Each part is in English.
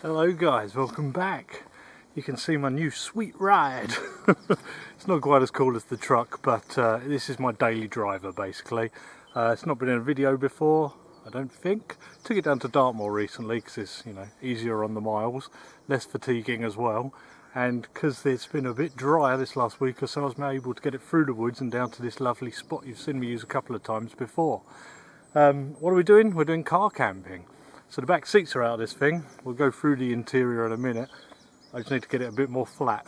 Hello guys, welcome back. You can see my new sweet ride. It's not quite as cool as the truck, but this is my daily driver basically. It's not been in a video before, I don't think. Took it down to Dartmoor recently because it's, easier on the miles, less fatiguing as well. And because it's been a bit drier this last week or so, I was able to get it through the woods and down to this lovely spot you've seen me use a couple of times before. What are we doing? We're doing car camping. So the back seats are out of this thing. We'll go through the interior in a minute. I just need to get it a bit more flat.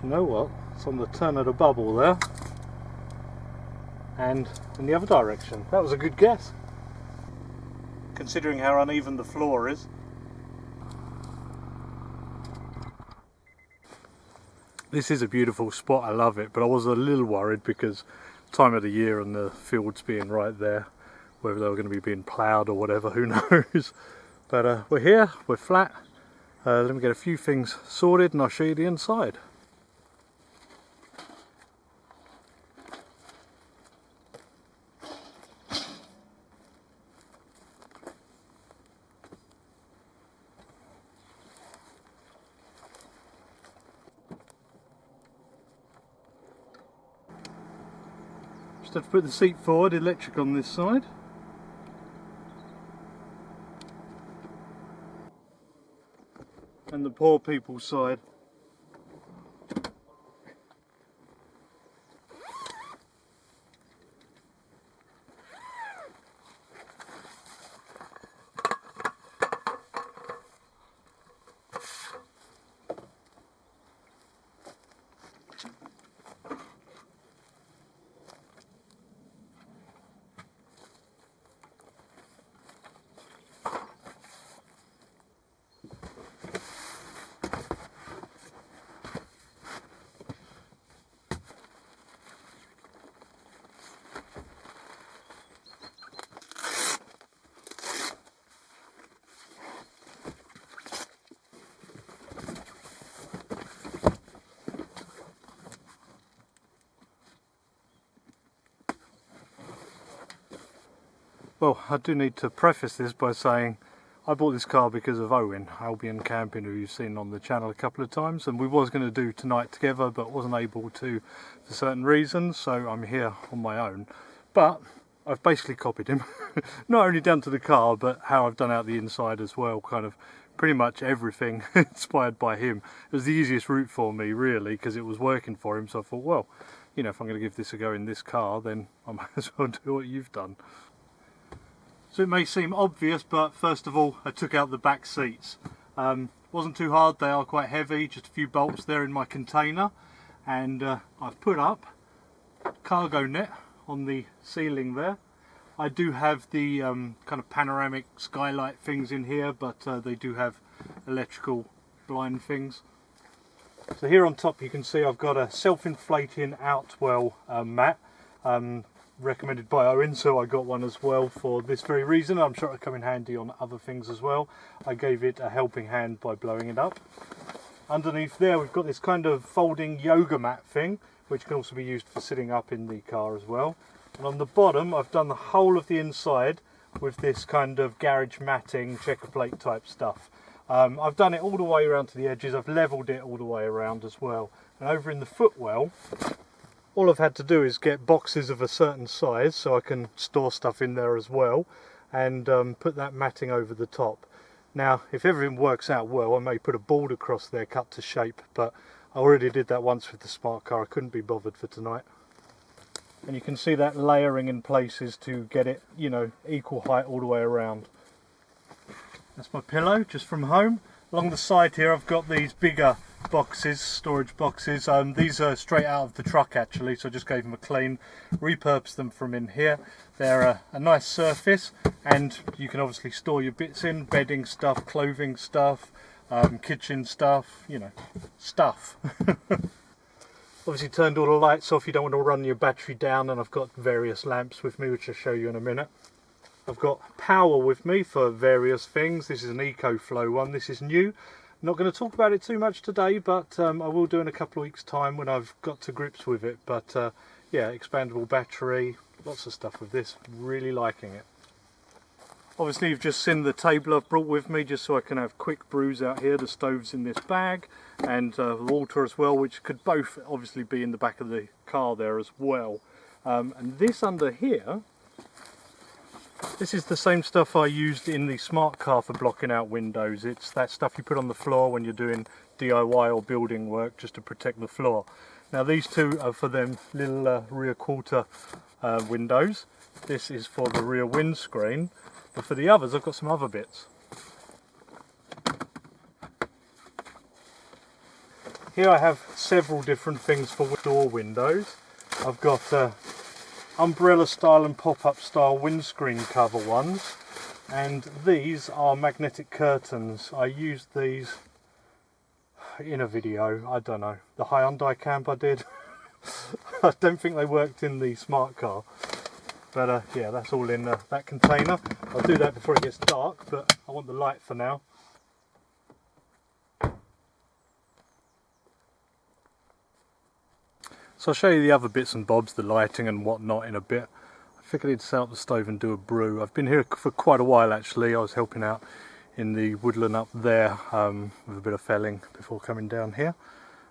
You know what? It's on the turn of the bubble there. And in the other direction. That was a good guess. Considering how uneven the floor is. This is a beautiful spot, I love it, but I was a little worried because time of the year and the fields being right there, whether they were going to be being ploughed or whatever, who knows. But we're here, we're flat. Let me get a few things sorted and I'll show you the inside. Just have to put the seat forward, electric on this side. And the poor people's side. Well, I do need to preface this by saying I bought this car because of Owen, Albion Camping, who you've seen on the channel a couple of times, and we was going to do tonight together but wasn't able to for certain reasons, so I'm here on my own. But I've basically copied him, not only down to the car but how I've done out the inside as well, kind of pretty much everything inspired by him. It was the easiest route for me really because it was working for him, so I thought, well, if I'm going to give this a go in this car then I might as well do what you've done. So it may seem obvious, but first of all I took out the back seats. Wasn't too hard, they are quite heavy, just a few bolts there in my container, and I've put up cargo net on the ceiling there. I do have the kind of panoramic skylight things in here, but they do have electrical blind things. So here on top you can see I've got a self-inflating outwell mat. Recommended by Owen, so I got one as well for this very reason. I'm sure it'll come in handy on other things as well. I gave it a helping hand by blowing it up. Underneath there we've got this kind of folding yoga mat thing, which can also be used for sitting up in the car as well. And on the bottom I've done the whole of the inside with this kind of garage matting, checker plate type stuff. I've done it all the way around to the edges, I've levelled it all the way around as well. And over in the footwell, all I've had to do is get boxes of a certain size so I can store stuff in there as well, and put that matting over the top. Now if everything works out well I may put a board across there cut to shape, but I already did that once with the smart car, I couldn't be bothered for tonight. And you can see that layering in places to get it, equal height all the way around. That's my pillow just from home. Along the side here I've got these bigger boxes, storage boxes. These are straight out of the truck actually, so I just gave them a clean, repurposed them from in here. They're a nice surface, and you can obviously store your bits in, bedding stuff, clothing stuff, kitchen stuff, stuff. Obviously turned all the lights off, you don't want to run your battery down, and I've got various lamps with me which I'll show you in a minute. I've got power with me for various things. This is an EcoFlow one, this is new. Not going to talk about it too much today, but I will do in a couple of weeks' time when I've got to grips with it. But yeah, expandable battery, lots of stuff with this, really liking it. Obviously you've just seen the table I've brought with me just so I can have quick brews out here. The stove's in this bag, and water as well, which could both obviously be in the back of the car there as well. And this under here, this is the same stuff I used in the smart car for blocking out windows. It's that stuff you put on the floor when you're doing DIY or building work, just to protect the floor. Now these two are for them little rear quarter windows. This is for the rear windscreen. But for the others, I've got some other bits. Here I have several different things for door windows. I've got umbrella style and pop-up style windscreen cover ones, and these are magnetic curtains. I used these in a video, I don't know, the Hyundai camp I did. I don't think they worked in the smart car. But yeah, that's all in that container. I'll do that before it gets dark, but I want the light for now. So I'll show you the other bits and bobs, the lighting and whatnot in a bit. I figured I'd set up the stove and do a brew. I've been here for quite a while actually. I was helping out in the woodland up there with a bit of felling before coming down here.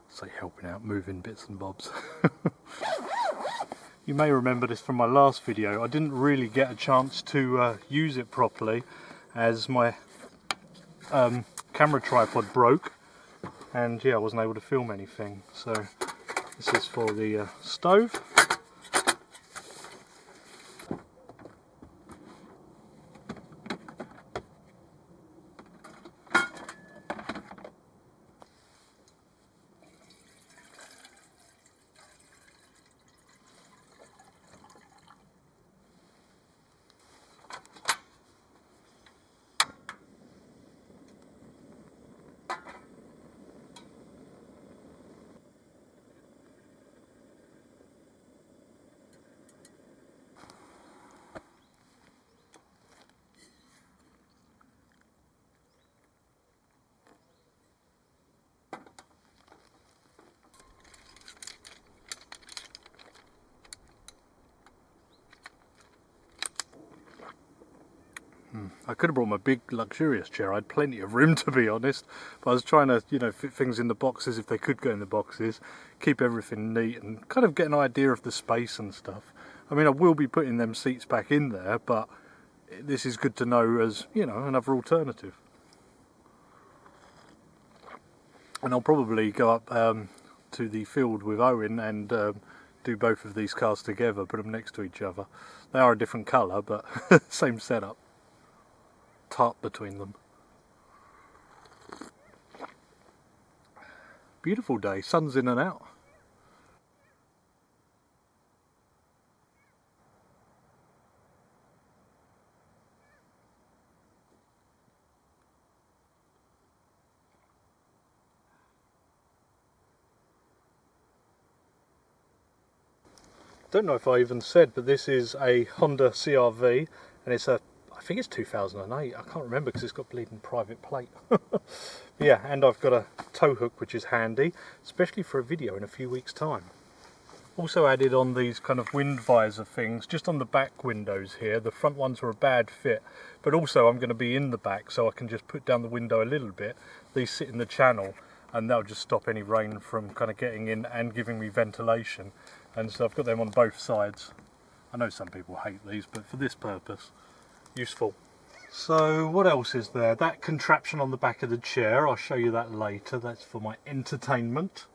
So helping out, moving bits and bobs. You may remember this from my last video. I didn't really get a chance to use it properly as my camera tripod broke, and yeah, I wasn't able to film anything. So this is for the stove. I could have brought my big luxurious chair. I had plenty of room, to be honest, but I was trying to, you know, fit things in the boxes if they could go in the boxes, keep everything neat and kind of get an idea of the space and stuff. I mean, I will be putting them seats back in there, but this is good to know as, you know, another alternative. And I'll probably go up to the field with Owen and do both of these cars together, put them next to each other. They are a different colour, but same setup. Tarp between them. Beautiful day, sun's in and out. Don't know if I even said, but this is a Honda CR-V, and it's a, I think it's 2008, I can't remember because it's got bleeding private plate. Yeah, and I've got a tow hook which is handy, especially for a video in a few weeks' time. Also added on these kind of wind visor things, just on the back windows here. The front ones were a bad fit, but also I'm going to be in the back so I can just put down the window a little bit. These sit in the channel and that'll just stop any rain from kind of getting in and giving me ventilation. And so I've got them on both sides. I know some people hate these, but for this purpose, useful. So what else is there? That contraption on the back of the chair, I'll show you that later. That's for my entertainment.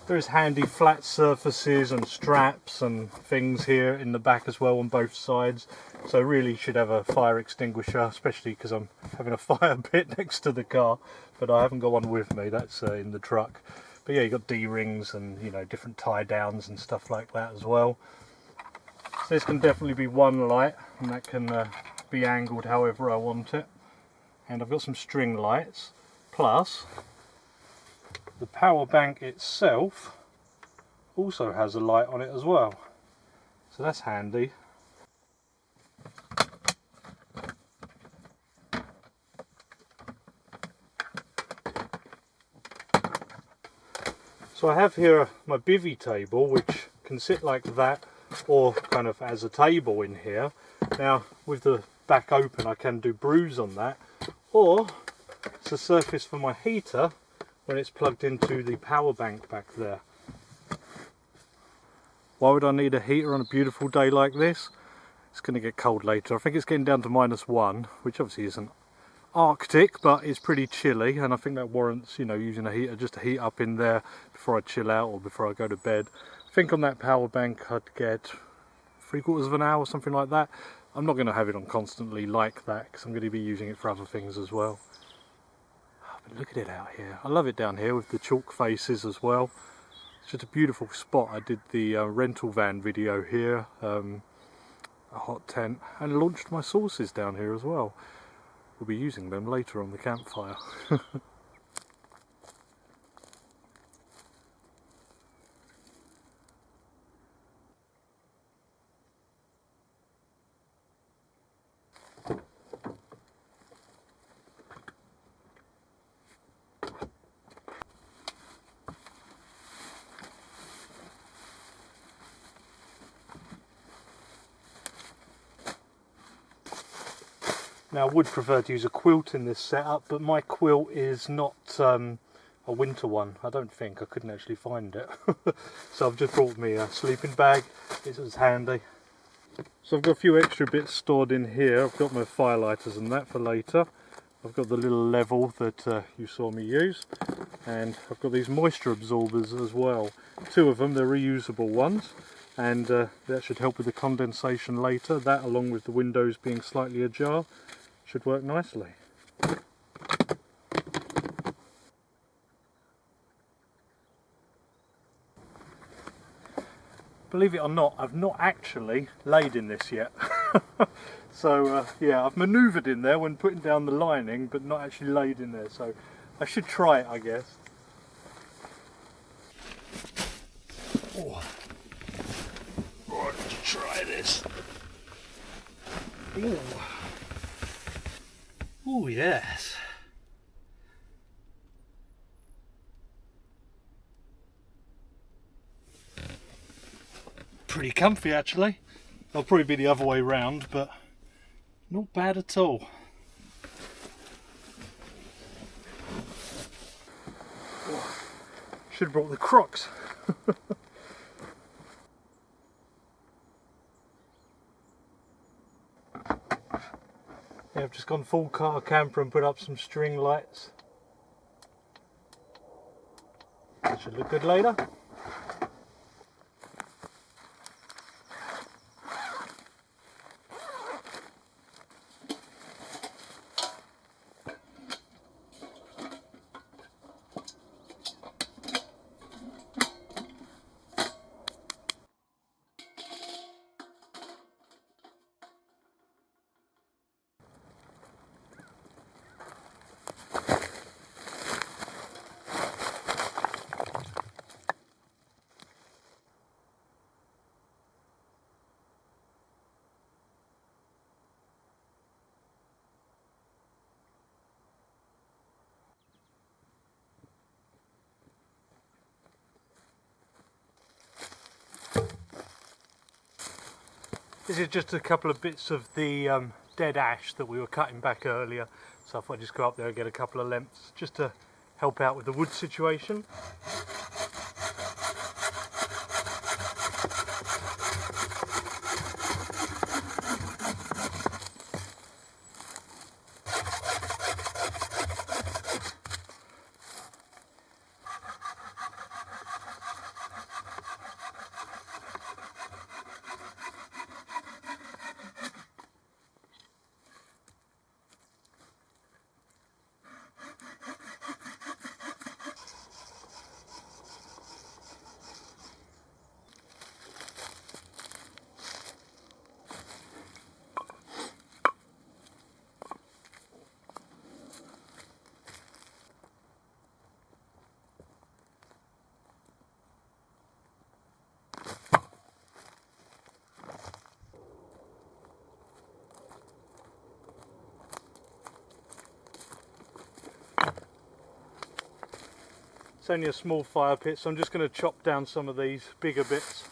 There's handy flat surfaces and straps and things here in the back as well on both sides. So really should have a fire extinguisher, especially because I'm having a fire pit next to the car, but I haven't got one with me. That's in the truck. But yeah, you've got D-rings and, you know, different tie downs and stuff like that as well. So this can definitely be one light, and that can be angled however I want it. And I've got some string lights, plus the power bank itself also has a light on it as well. So that's handy. So I have here my bivvy table, which can sit like that or kind of as a table in here. Now with the back open I can do brews on that, or it's a surface for my heater when it's plugged into the power bank back there. Why would I need a heater on a beautiful day like this? It's going to get cold later. I think it's getting down to -1, which obviously isn't Arctic, but it's pretty chilly, and I think that warrants, you know, using a heater just to heat up in there before I chill out or before I go to bed. I think on that power bank I'd get 3/4 of an hour, something like that. I'm not going to have it on constantly like that because I'm going to be using it for other things as well. Oh, but look at it out here. I love it down here with the chalk faces as well. It's just a beautiful spot. I did the rental van video here, a hot tent, and launched my sauces down here as well. We'll be using them later on the campfire. Now I would prefer to use a quilt in this setup, but my quilt is not a winter one. I don't think. I couldn't actually find it. So I've just brought me a sleeping bag. It was handy. So I've got a few extra bits stored in here. I've got my firelighters and that for later. I've got the little level that you saw me use. And I've got these moisture absorbers as well. 2 of them, they're reusable ones. And that should help with the condensation later. That, along with the windows being slightly ajar, should work nicely. Believe it or not, I've not actually laid in this yet. So yeah, I've manoeuvred in there when putting down the lining, but not actually laid in there, so I should try it, I guess. Oh. Right, let's try this. Ooh. Oh yes. Pretty comfy actually. It'll probably be the other way round, but not bad at all. Oh, should have brought the Crocs. Yeah, I've just gone full car camper and put up some string lights. That should look good later. This is just a couple of bits of the dead ash that we were cutting back earlier, so I thought I'd just go up there and get a couple of lengths just to help out with the wood situation. It's only a small fire pit, so I'm just going to chop down some of these bigger bits.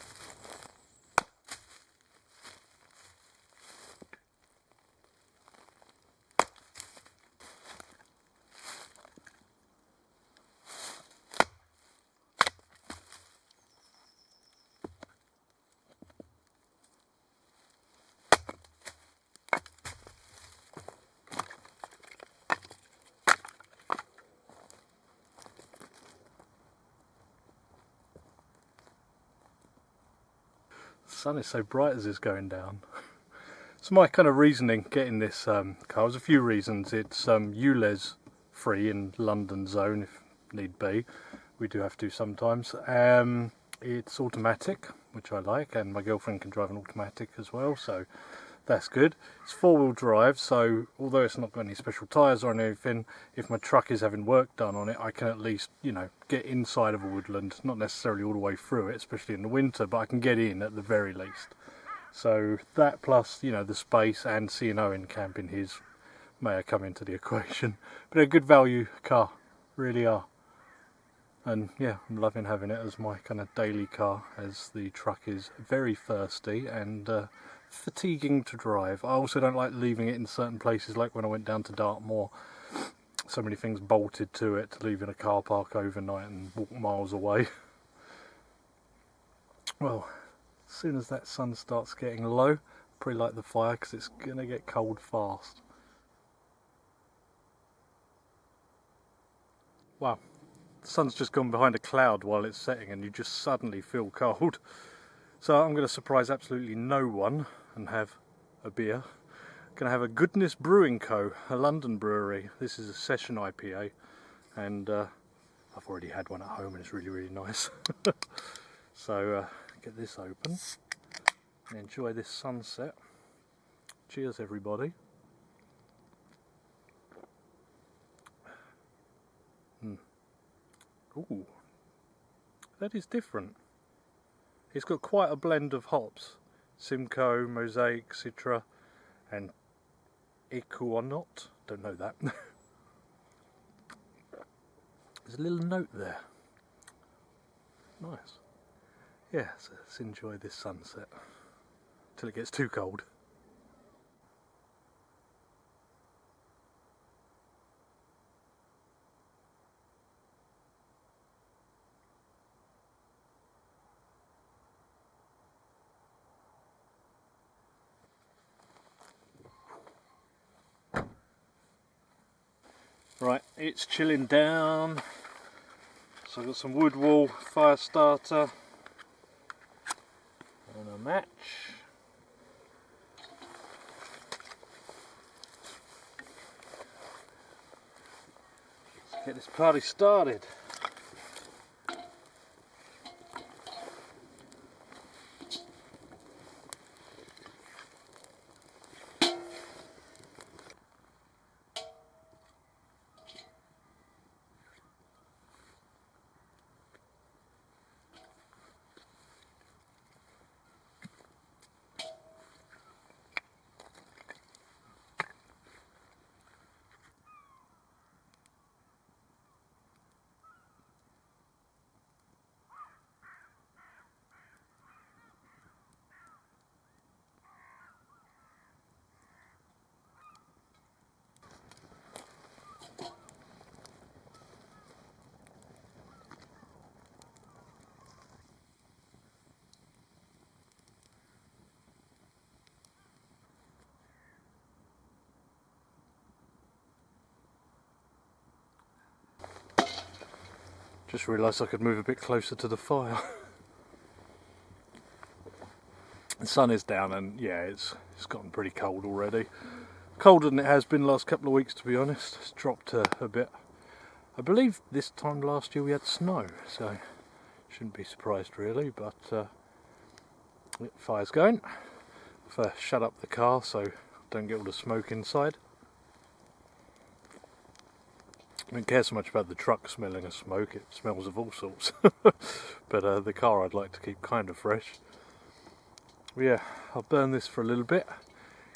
The sun is so bright as it's going down. So my kind of reasoning getting this car was a few reasons. It's ULEZ free in London zone if need be. We do have to sometimes. It's automatic, which I like, and my girlfriend can drive an automatic as well, so that's good. It's four-wheel drive, so although it's not got any special tyres or anything, if my truck is having work done on it, I can at least, you know, get inside of a Woodland, not necessarily all the way through it, especially in the winter, but I can get in at the very least. So that plus, you know, the space and C&O in camping his may have come into the equation. But they're a good value car, really are. And yeah, I'm loving having it as my kind of daily car, as the truck is very thirsty and fatiguing to drive. I also don't like leaving it in certain places, like when I went down to Dartmoor. So many things bolted to it to leave in a car park overnight and walk miles away. Well, as soon as that sun starts getting low, probably light the fire because it's going to get cold fast. Wow, the sun's just gone behind a cloud while it's setting and you just suddenly feel cold. So I'm going to surprise absolutely no one and have a beer. I'm going to have a Goodness Brewing Co., a London brewery. This is a session IPA, and I've already had one at home and it's really, really nice. So get this open and enjoy this sunset. Cheers everybody. Ooh, that is different. It's got quite a blend of hops. Simcoe, Mosaic, Citra and Equanaut. Don't know that. There's a little note there. Nice. Yeah, so let's enjoy this sunset till it gets too cold. Right, it's chilling down. So I've got some wood wall, fire starter and a match. Let's get this party started. Just realised I could move a bit closer to the fire. The sun is down and yeah, it's gotten pretty cold already. Colder than it has been the last couple of weeks, to be honest. It's dropped a bit. I believe this time last year we had snow, so shouldn't be surprised really, but fire's going. I've shut up the car so I don't get all the smoke inside. I don't care so much about the truck smelling of smoke, it smells of all sorts. But the car I'd like to keep kind of fresh. But yeah, I'll burn this for a little bit,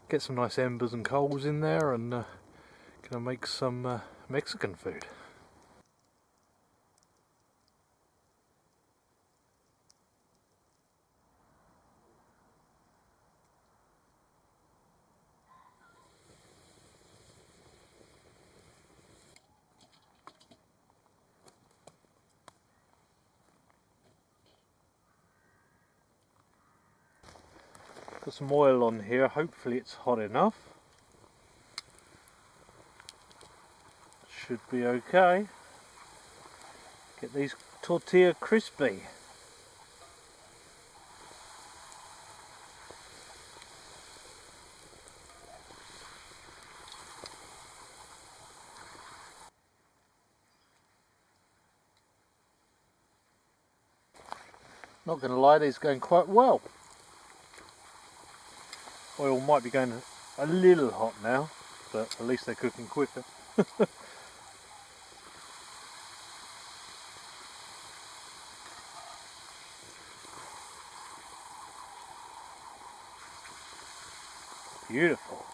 get some nice embers and coals in there, and gonna make some Mexican food. Got some oil on here, hopefully it's hot enough. Should be okay. Get these tortilla crispy. Not going to lie, these are going quite well. Oil might be going a little hot now, but at least they're cooking quicker. Beautiful.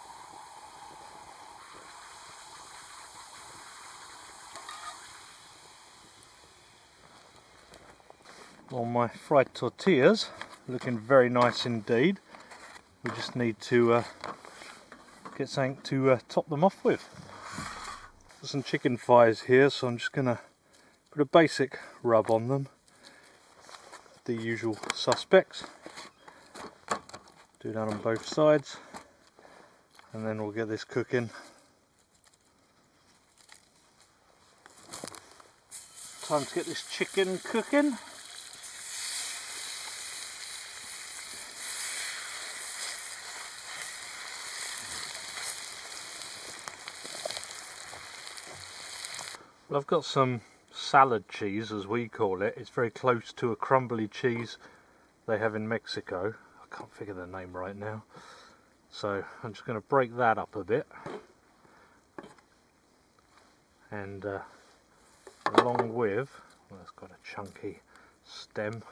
Well, my fried tortillas looking very nice indeed. We just need to get something to top them off with. There's some chicken thighs here, so I'm just going to put a basic rub on them. The usual suspects. Do that on both sides, and then we'll get this cooking. Time to get this chicken cooking. Well, I've got some salad cheese, as we call it. It's very close to a crumbly cheese they have in Mexico. I can't figure the name right now. So I'm just going to break that up a bit. And along with, well, it's got a chunky stem,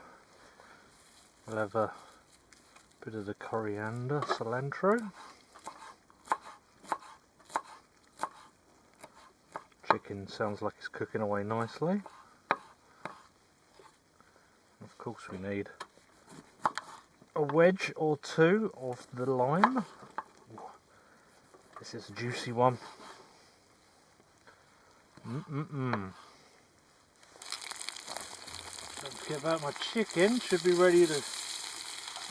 we'll have a bit of the coriander, cilantro. Chicken sounds like it's cooking away nicely. Of course we need a wedge or two of the lime. This is a juicy one. Don't forget about my chicken, should be ready to...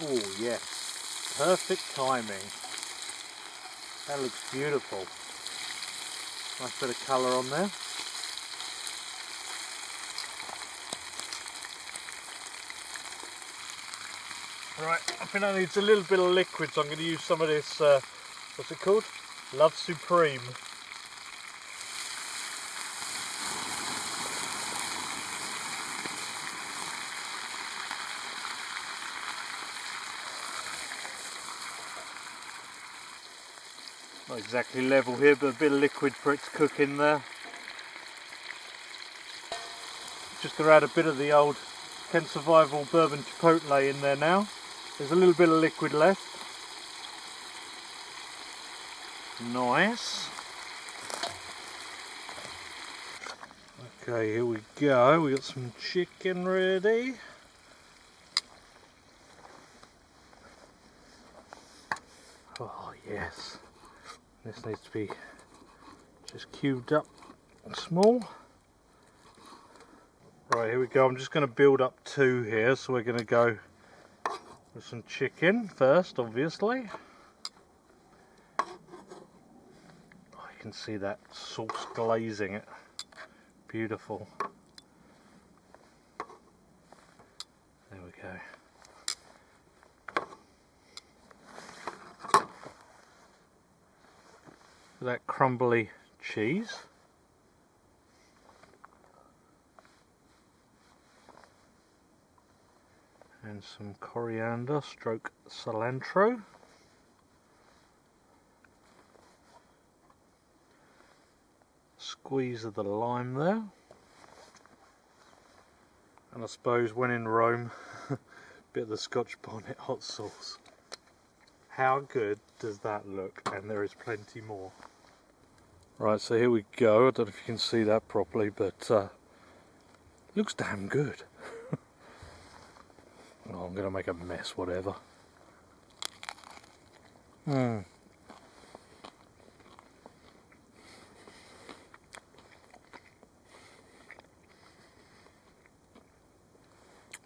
Oh yes, perfect timing. That looks beautiful. Nice bit of colour on there. Right, I think that needs a little bit of liquid, so I'm going to use some of this, what's it called? Love Supreme. Not exactly level here, but a bit of liquid for it to cook in there. Just going to add a bit of the old Ken Survival Bourbon Chipotle in there now. There's a little bit of liquid left. Nice. Okay, here we go. We got some chicken ready. Oh yes. This needs to be just cubed up small. Right, here we go. I'm just going to build up two here. So we're going to go with some chicken first, obviously. Oh, you can see that sauce glazing it. Beautiful. There we go. That crumbly cheese. And some coriander stroke cilantro. Squeeze of the lime there. And I suppose when in Rome, a bit of the Scotch bonnet hot sauce. How good does that look? And there is plenty more. Right, so here we go. I don't know if you can see that properly, but looks damn good. Oh, I'm going to make a mess, whatever.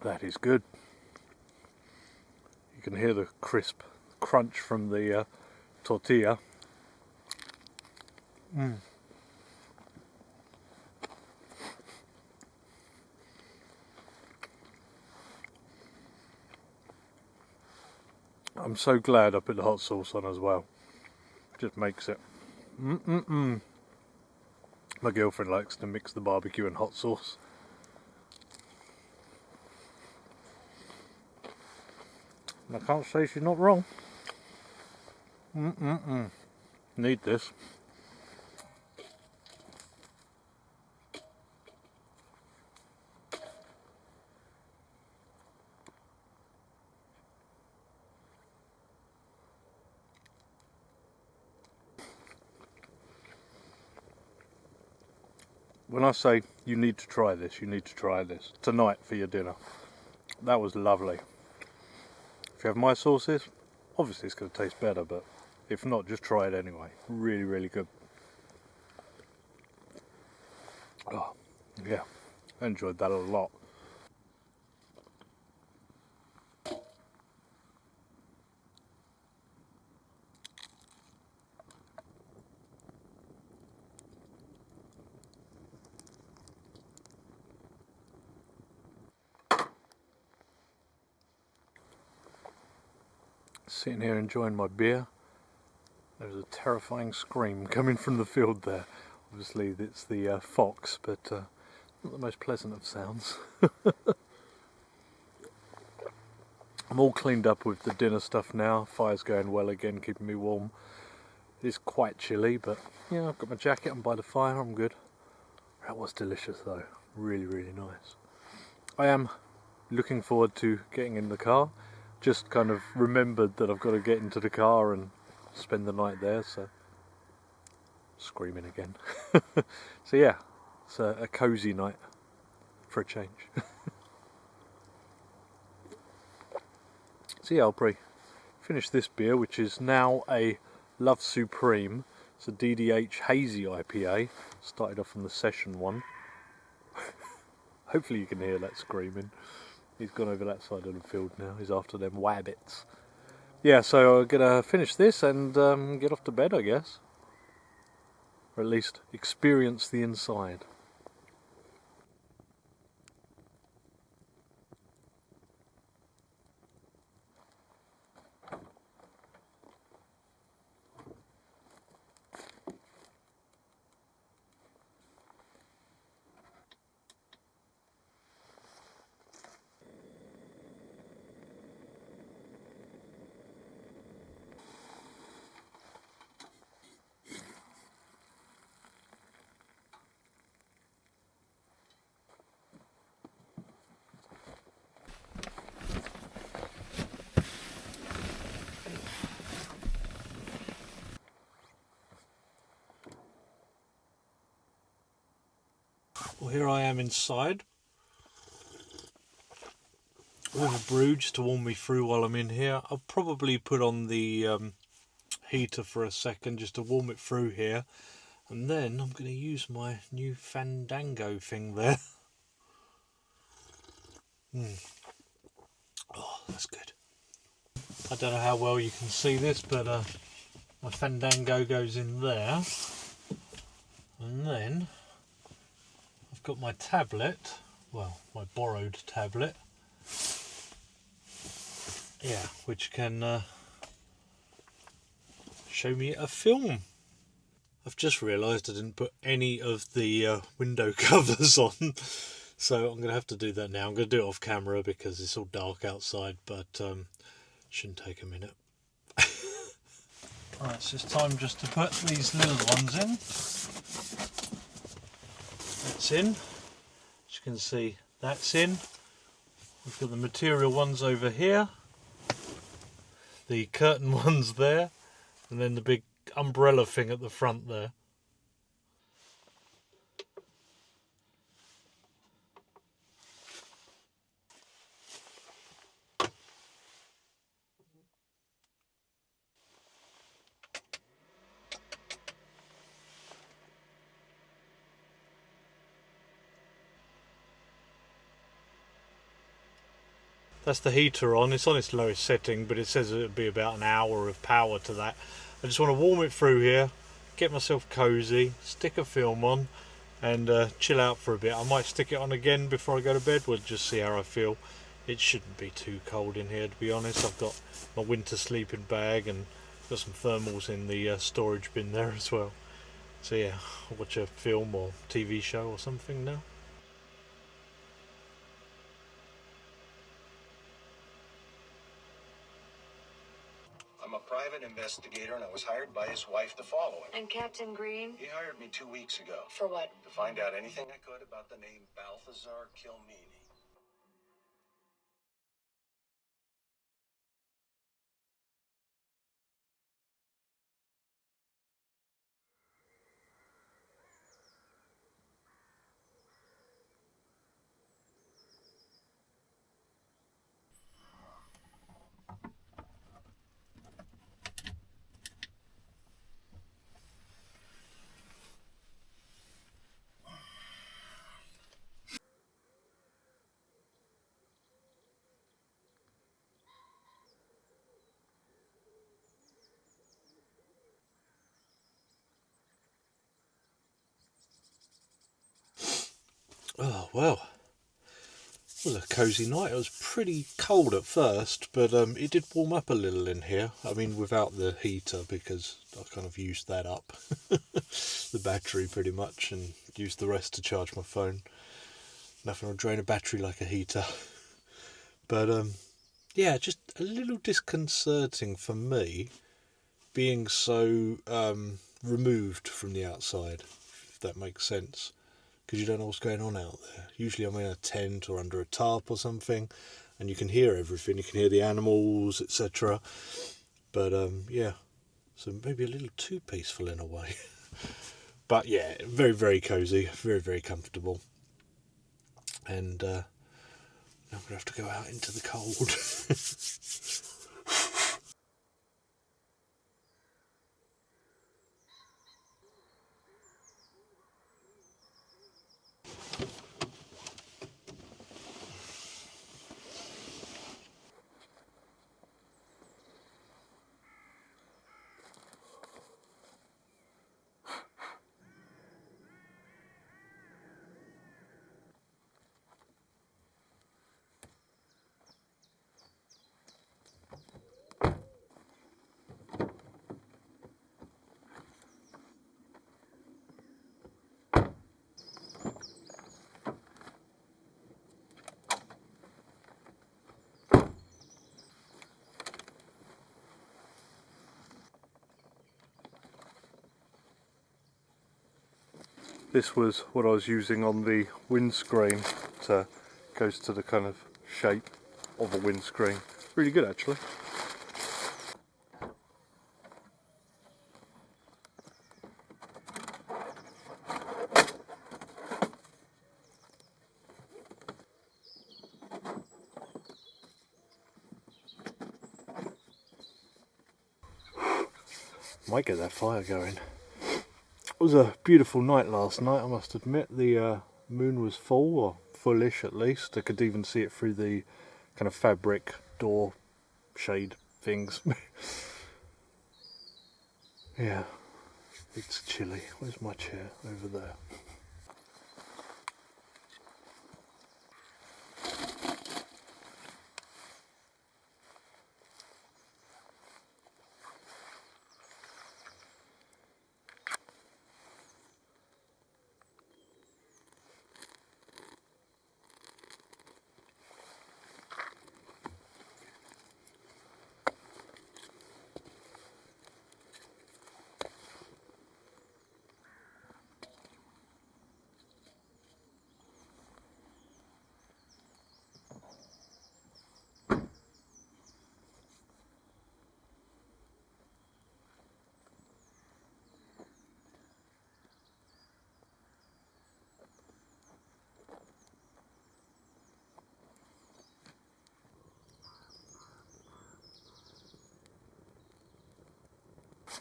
That is good. You can hear the crisp crunch from the tortilla. I'm so glad I put the hot sauce on as well. Just makes it. My girlfriend likes to mix the barbecue and hot sauce. I can't say she's not wrong. Need this. When I say you need to try this, you need to try this tonight for your dinner. That was lovely. If you have my sauces, obviously it's going to taste better, but if not, just try it anyway. Really, really good. Oh, yeah, I enjoyed that a lot. Sitting here enjoying my beer. There was a terrifying scream coming from the field there. Obviously it's the fox, but not the most pleasant of sounds. I'm all cleaned up with the dinner stuff now. Fire's going well again, keeping me warm. It is quite chilly, but yeah, I've got my jacket on by the fire, I'm good. That was delicious though, really, really nice. I am looking forward to getting in the car. Just kind of remembered that I've got to get into the car and spend the night there, so screaming again. So yeah, it's a cosy night for a change. So yeah, I'll probably finish this beer, which is now a Love Supreme. It's a DDH Hazy IPA. Started off on the session one. Hopefully you can hear that screaming. He's gone over that side of the field now. He's after them wabbits. Yeah, so I'm going to finish this and get off to bed, I guess. Or at least experience the inside. Well, here I am inside with a brew just to warm me through while I'm in here. I'll probably put on the heater for a second just to warm it through here, and then I'm going to use my new Fandango thing there. Oh, that's good. I don't know how well you can see this, but my Fandango goes in there, and then I've got my tablet, well, my borrowed tablet, yeah, which can show me a film. I've just realised I didn't put any of the window covers on, so I'm going to have to do that now. I'm going to do it off camera because it's all dark outside, but shouldn't take a minute. Right, so it's time just to put these little ones in. That's in. As you can see, that's in. We've got the material ones over here, the curtain ones there, and then the big umbrella thing at the front there. That's the heater on. It's on its lowest setting, but it says it'll be about an hour of power to that. I just want to warm it through here, get myself cosy, stick a film on, and chill out for a bit. I might stick it on again before I go to bed. We'll just see how I feel. It shouldn't be too cold in here, to be honest. I've got my winter sleeping bag and got some thermals in the storage bin there as well. So yeah, I'll watch a film or TV show or something now. I'm a private investigator, and I was hired by his wife to follow him. And Captain Green? He hired me 2 weeks ago. For what? To find out anything I could about the name Balthazar Kilmeany. Oh well, it was a cosy night. It was pretty cold at first, but it did warm up a little in here. I mean, without the heater, because I kind of used that up, the battery pretty much, and used the rest to charge my phone. Nothing will drain a battery like a heater. But yeah, just a little disconcerting for me, being so removed from the outside, if that makes sense. Because you don't know what's going on out there. Usually I'm in a tent or under a tarp or something, and you can hear everything. You can hear the animals, etc. But yeah, so maybe a little too peaceful in a way. But yeah, very, very cosy, very, very comfortable. And now I'm going to have to go out into the cold. This was what I was using on the windscreen. It goes to the kind of shape of a windscreen. Really good actually. Might get that fire going. It was a beautiful night last night, I must admit. The moon was full, or fullish at least. I could even see it through the kind of fabric door shade things. Yeah, it's chilly. Where's my chair? Over there.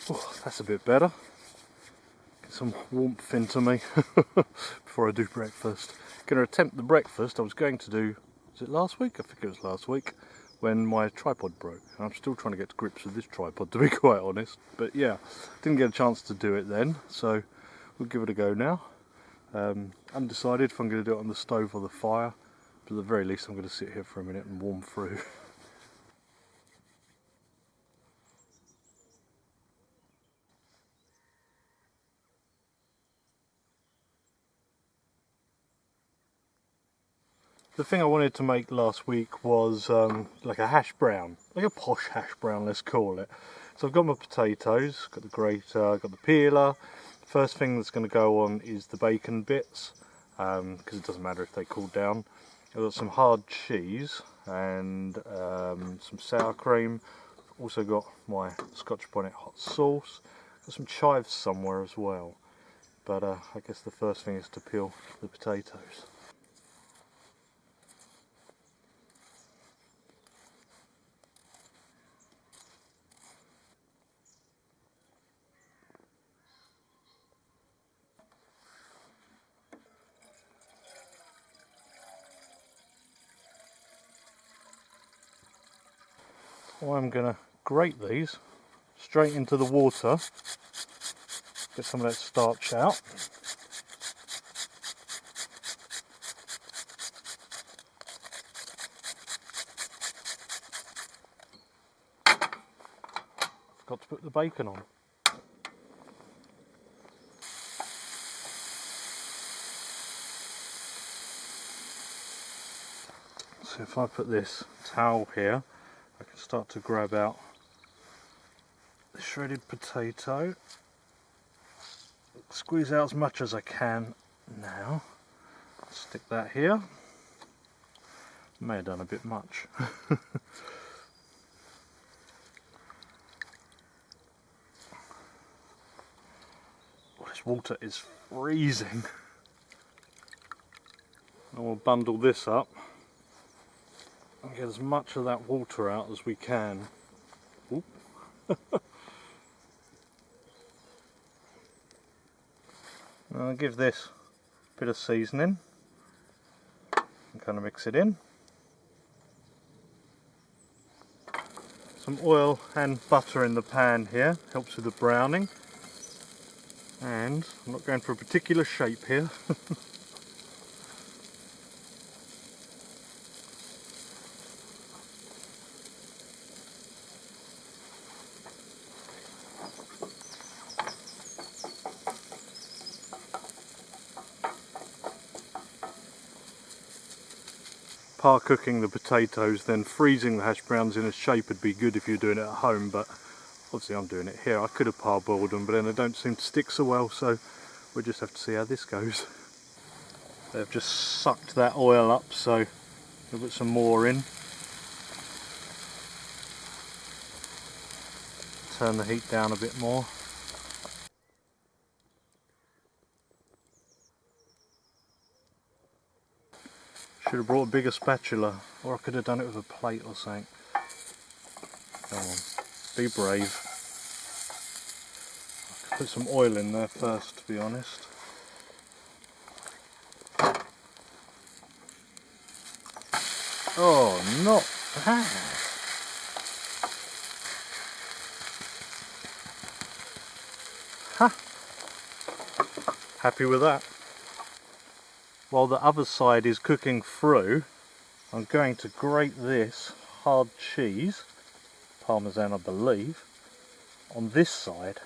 Oh, that's a bit better. Get some warmth into me before I do breakfast. Going to attempt the breakfast I was going to do was it last week? I think it was last week when my tripod broke. I'm still trying to get to grips with this tripod, to be quite honest. But yeah, didn't get a chance to do it then, so we'll give it a go now. Undecided if I'm going to do it on the stove or the fire, but at the very least I'm going to sit here for a minute and warm through. The thing I wanted to make last week was like a hash brown, like a posh hash brown, let's call it. So I've got my potatoes, got the grater, got the peeler. First thing that's going to go on is the bacon bits, because it doesn't matter if they cool down. I've got some hard cheese and some sour cream. Also got my Scotch bonnet hot sauce. Got some chives somewhere as well. But I guess the first thing is to peel the potatoes. Well, I'm going to grate these straight into the water, get some of that starch out. Forgot to put the bacon on. So if I put this towel here, I can start to grab out the shredded potato, squeeze out as much as I can now, stick that here. May have done a bit much. Oh, this water is freezing. And we'll bundle this up and get as much of that water out as we can. Oop. I'll give this a bit of seasoning and kind of mix it in. Some oil and butter in the pan here, helps with the browning. And I'm not going for a particular shape here. Par cooking the potatoes, then freezing the hash browns in a shape would be good if you're doing it at home, but obviously I'm doing it here. I could have parboiled them, but then they don't seem to stick so well, so we'll just have to see how this goes. They've just sucked that oil up, so we'll put some more in. Turn the heat down a bit more. Should have brought a bigger spatula, or I could have done it with a plate or something. Come on, be brave. I could put some oil in there first, to be honest. Oh, not that! Ha! Happy with that. While the other side is cooking through, I'm going to grate this hard cheese, Parmesan I believe, on this side.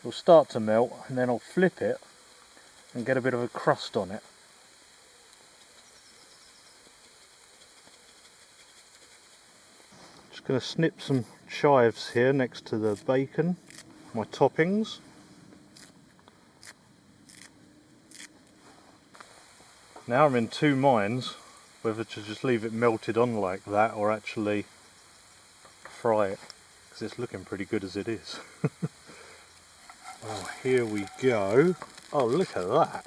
It'll start to melt and then I'll flip it and get a bit of a crust on it. Just going to snip some chives here next to the bacon, my toppings. Now I'm in two minds whether to just leave it melted on like that or actually fry it, because it's looking pretty good as it is. Oh, here we go. Oh, look at that.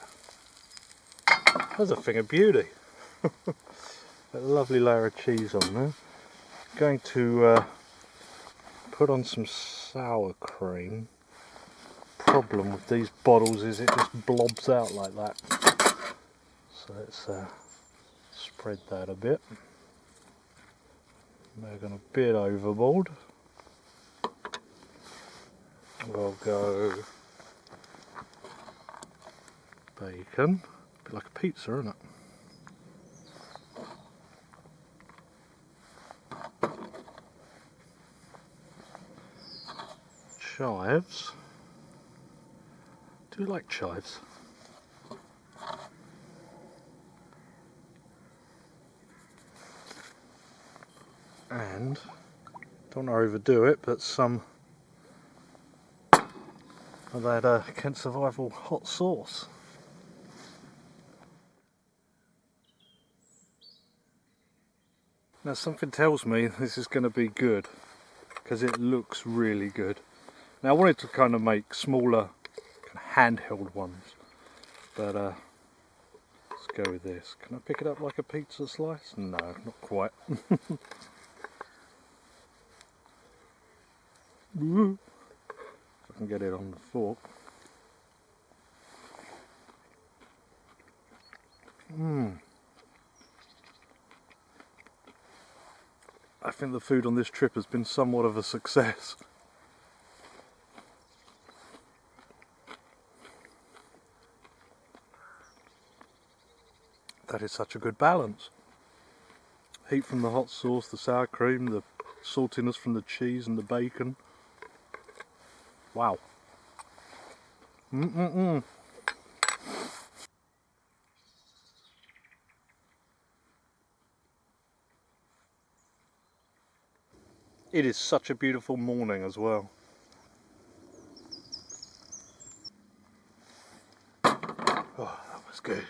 That's a thing of beauty. A lovely layer of cheese on there. Going to put on some sour cream. Problem with these bottles is it just blobs out like that. So let's Spread that a bit. They're going a bit overboard. We'll go bacon. A bit like a pizza, isn't it? Chives. Do you like chives? And don't want to overdo it, but some of that Kent Survival hot sauce. Now something tells me this is going to be good because it looks really good. Now I wanted to kind of make smaller handheld ones, but let's go with this. Can I pick it up like a pizza slice? No, not quite. If I can get it on the fork. I think the food on this trip has been somewhat of a success. That is such a good balance. Heat from the hot sauce, the sour cream, the saltiness from the cheese and the bacon. Wow. It is such a beautiful morning as well. Oh, that was good.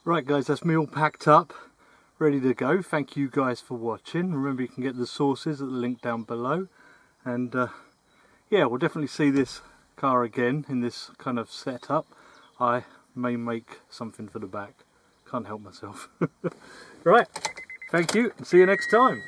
Right guys, that's me all packed up, ready to go. Thank you guys for watching. Remember you can get the sources at the link down below. And yeah, we'll definitely see this car again in this kind of setup. I may make something for the back. Can't help myself. Right, thank you and see you next time.